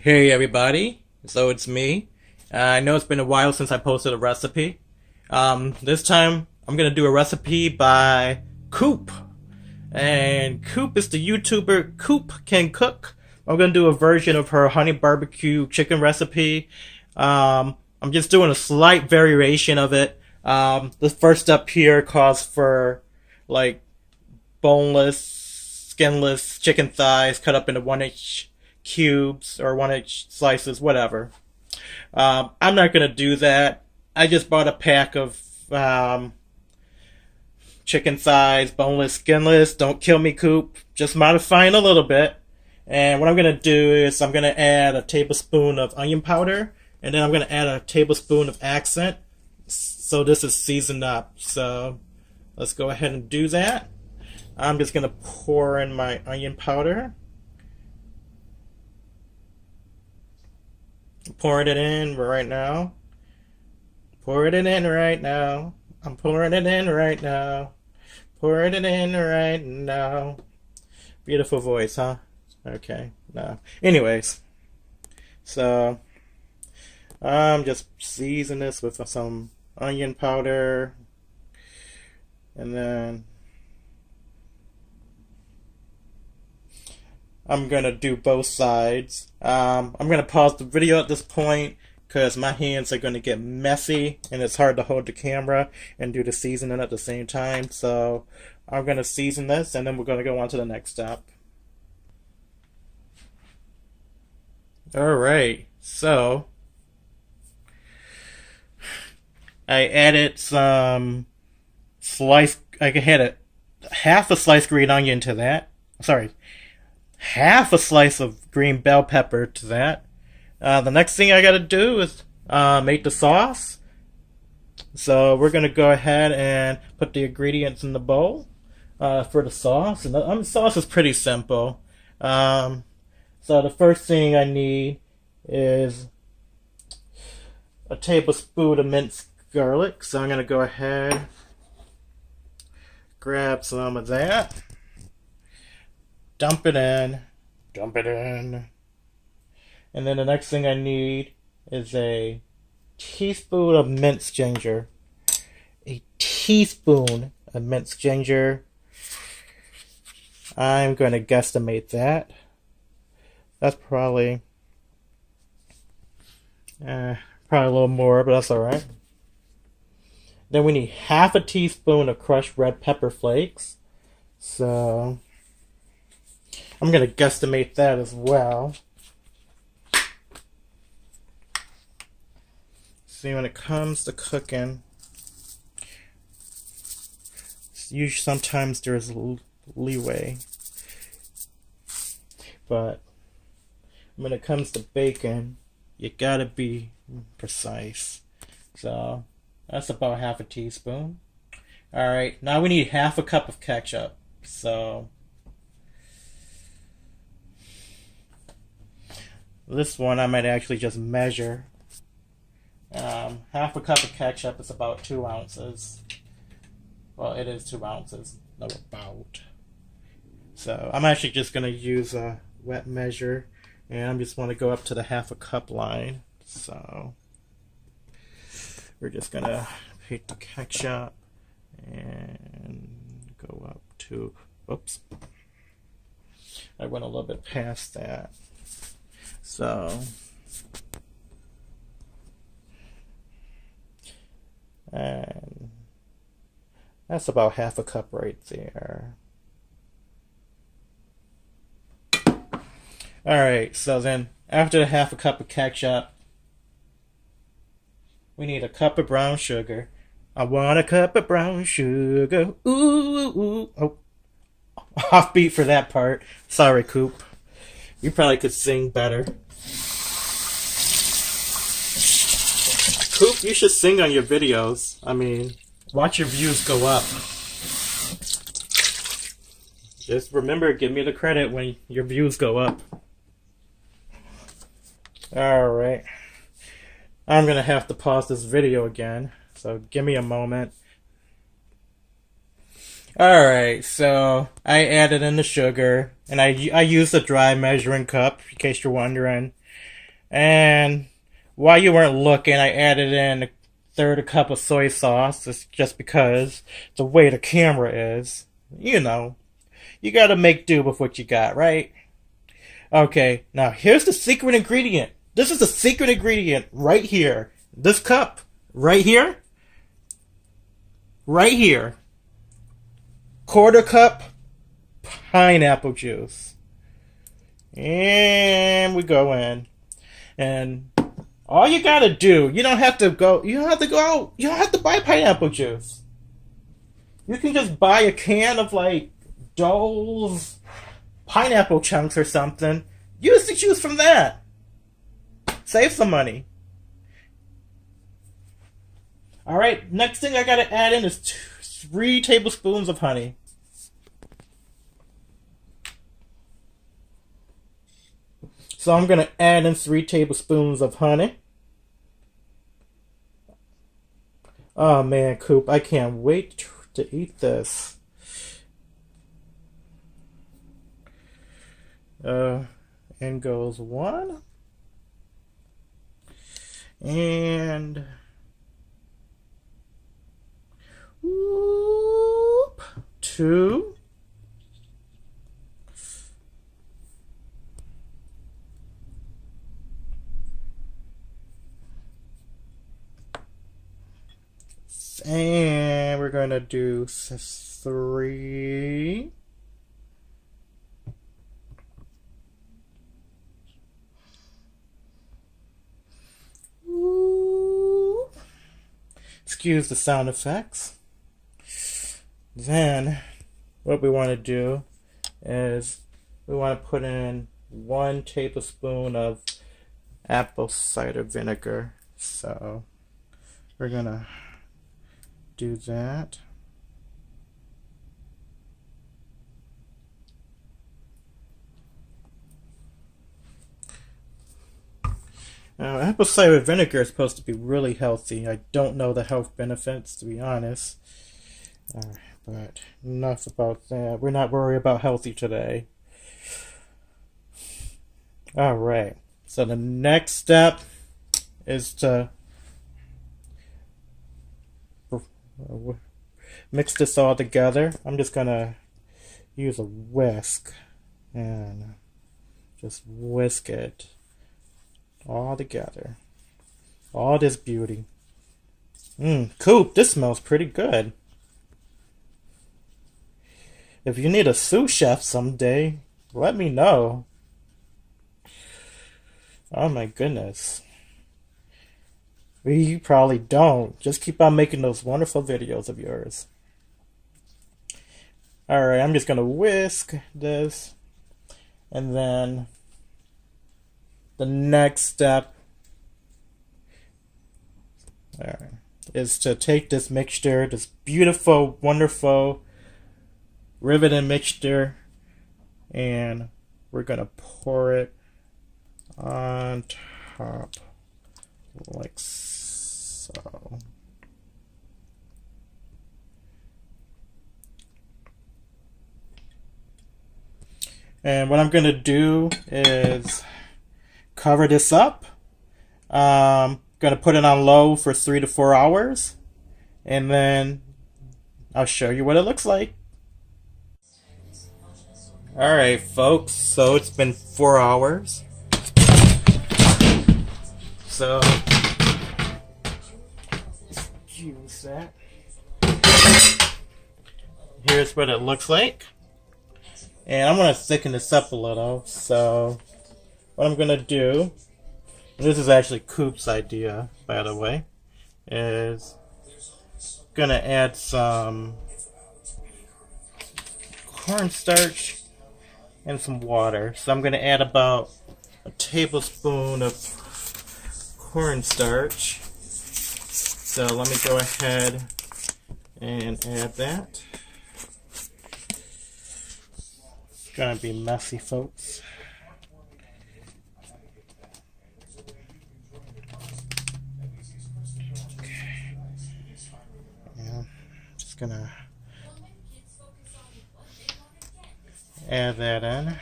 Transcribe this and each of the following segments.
Hey everybody, so it's me. I know it's been a while since I posted a recipe. This time I'm gonna do a recipe by Coop. And Coop is the YouTuber Coop Can Cook. I'm gonna do a version of her honey barbecue chicken recipe. I'm just doing a slight variation of it. The first step here calls for like boneless, skinless chicken thighs cut up into 1 inch cubes or 1 inch slices, whatever. I'm not gonna do that. I just bought a pack of chicken thighs, boneless, skinless. Don't kill me, Coop. Just modifying a little bit. And what I'm gonna do is I'm gonna add a tablespoon of onion powder, and then I'm gonna add a tablespoon of accent. So this is seasoned up. So let's go ahead and do that. I'm just gonna pour in my onion powder. Pouring it in right now. Pouring it in right now. I'm pouring it in right now. Pouring it in right now. Beautiful voice, huh? Okay, no. Anyways, so I'm just seasoning this with some onion powder. And then I'm gonna do both sides. I'm gonna pause the video at this point because my hands are gonna get messy and it's hard to hold the camera and do the seasoning at the same time. So I'm gonna season this and then we're gonna go on to the next step. Alright, so I added some sliced, I had half a sliced green onion to that. Sorry, half a slice of green bell pepper to that. The next thing I gotta do is make the sauce. So we're gonna go ahead and put the ingredients in the bowl for the sauce. And the sauce is pretty simple. So the first thing I need is a tablespoon of minced garlic. So I'm gonna go ahead, grab some of that. Dump it in. And then the next thing I need is a teaspoon of minced ginger. A teaspoon of minced ginger. I'm going to guesstimate that. That's probably a little more, but that's alright. Then we need half a teaspoon of crushed red pepper flakes. So I'm going to guesstimate that as well. See, when it comes to cooking, usually sometimes there's leeway. But when it comes to bacon, you gotta be precise. So that's about half a teaspoon. Alright, now we need half a cup of ketchup. So this one I might actually just measure. Half a cup of ketchup is about 2 ounces. Well, it is 2 ounces. No, about. So I'm actually just going to use a wet measure. And I just want to go up to the half a cup line. So we're just going to heat the ketchup and go up to, oops. I went a little bit past that. So and that's about half a cup right there. Alright, so then after the half a cup of ketchup, we need a cup of brown sugar. I want a cup of brown sugar. Ooh, ooh, ooh. Oh, offbeat for that part. Sorry, Coop. You probably could sing better. Coop, you should sing on your videos. I mean, watch your views go up. Just remember, give me the credit when your views go up. Alright. I'm gonna have to pause this video again, so give me a moment. Alright, so I added in the sugar, and I used a dry measuring cup, in case you're wondering. And while you weren't looking, I added in a third a cup of soy sauce. It's just because the way the camera is. You know, you gotta make do with what you got, right? Okay, now here's the secret ingredient. This is the secret ingredient right here. This cup, right here. Right here. Quarter cup pineapple juice. And we go in. And all you gotta do, you don't have to buy pineapple juice. You can just buy a can of like Dole's pineapple chunks or something. Use the juice from that. Save some money. Alright, next thing I gotta add in is 3 tablespoons of honey. So I'm gonna add in 3 tablespoons of honey. Oh man, Coop, I can't wait to eat this. In goes 1. And whoop, 2. And we're going to do 3. Excuse the sound effects. Then what we want to do is we want to put in 1 tablespoon of apple cider vinegar. So we're going to do that. Apple cider vinegar is supposed to be really healthy. I don't know the health benefits, to be honest. But enough about that. We're not worried about healthy today. Alright. So the next step is to mix this all together. I'm just going to use a whisk and just whisk it all together. All this beauty. Coop, this smells pretty good. If you need a sous chef someday, let me know. Oh my goodness. You probably don't. Just keep on making those wonderful videos of yours. Alright, I'm just going to whisk this. And then the next step is to take this mixture, this beautiful, wonderful riveting mixture, and we're going to pour it on top like so. And what I'm going to do is cover this up. Going to put it on low for 3 to 4 hours, and then I'll show you what it looks like. Alright folks, so it's been 4 hours. So use that. Here's what it looks like. And I'm going to thicken this up a little. So what I'm going to do, and this is actually Coop's idea, by the way, is going to add some cornstarch and some water. So I'm going to add about a tablespoon of cornstarch. So let me go ahead and add that. It's going to be messy, folks. Okay. Yeah, just going to add that in.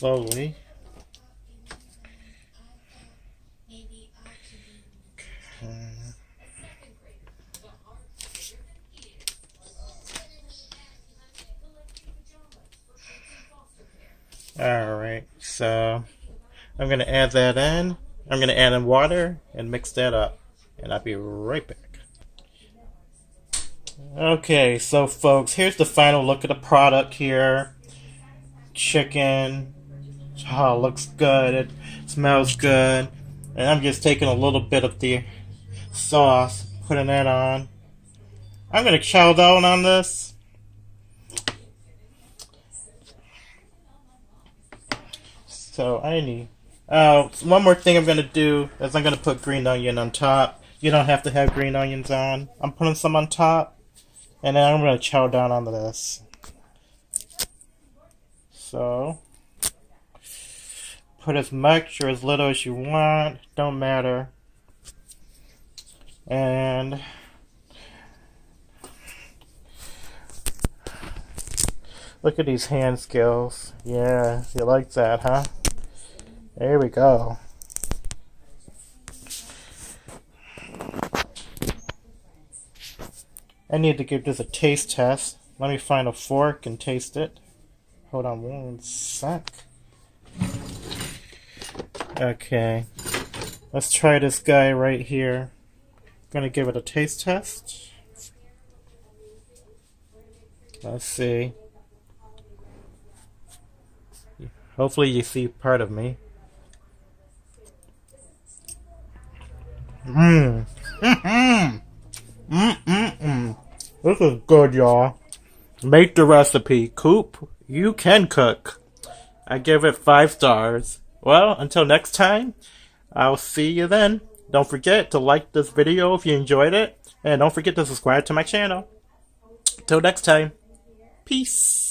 slowly. Alright, so I'm going to add that in. I'm going to add in water and mix that up. And I'll be right back. Okay, so folks, here's the final look at the product here. Chicken. Oh, it looks good. It smells good. And I'm just taking a little bit of the sauce, putting that on. I'm going to chow down on this. So I need... one more thing I'm going to do is I'm going to put green onion on top. You don't have to have green onions on. I'm putting some on top. And then I'm going to chow down on this. So, put as much or as little as you want. Don't matter. And look at these hand skills. Yeah, you like that, huh? There we go. I need to give this a taste test. Let me find a fork and taste it. Hold on one sec. Okay. Let's try this guy right here. I'm gonna give it a taste test. Let's see. Hopefully you see part of me. Mmm. Mmm. Mmm. This is good, y'all. Make the recipe. Coop, you can cook. I give it 5 stars. Well, until next time, I'll see you then. Don't forget to like this video if you enjoyed it. And don't forget to subscribe to my channel. Till next time. Peace.